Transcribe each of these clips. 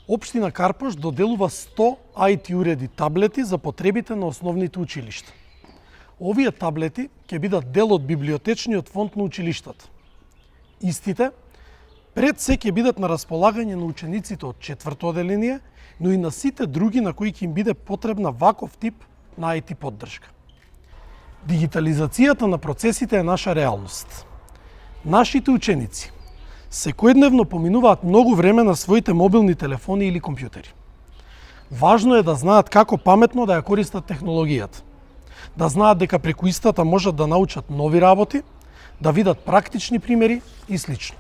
Општина Карпош доделува 100 IT уреди таблети за потребите на основните училишта. Овие таблети ќе бидат дел од библиотечниот фонд на училиштата. Истите пред се ќе бидат на располагање на учениците од 4-то оделение, но и на сите други на кои ќе им биде потребна ваков тип на IT поддршка. Дигитализацијата на процесите е наша реалност. Нашите ученици секојдневно поминуваат многу време на своите мобилни телефони или компјутери. Важно е да знаат како паметно да ја користат технологијата, да знаат дека преку истата можат да научат нови работи, да видат практични примери и слично.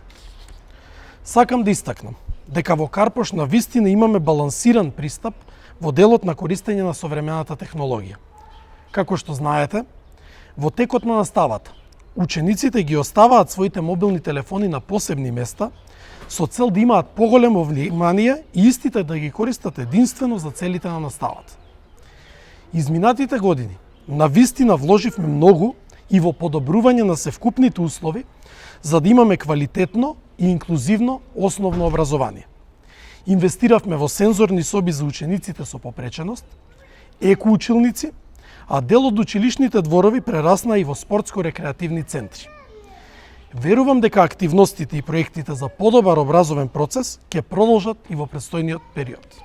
Сакам да истакнам дека во Карпош на вистина имаме балансиран пристап во делот на користење на современата технологија. Како што знаете, во текот на наставата, учениците ги оставаат своите мобилни телефони на посебни места со цел да имаат поголемо внимание и истите да ги користат единствено за целите на наставата. Изминатите години на вистина вложивме многу и во подобрување на севкупните услови за да имаме квалитетно и инклузивно основно образование. Инвестиравме во сензорни соби за учениците со попреченост, екоучилници, а дел од училишните дворови прерасна и во спортско-рекреативни центри. Верувам дека активностите и проектите за подобар образовен процес ќе продолжат и во престојниот период.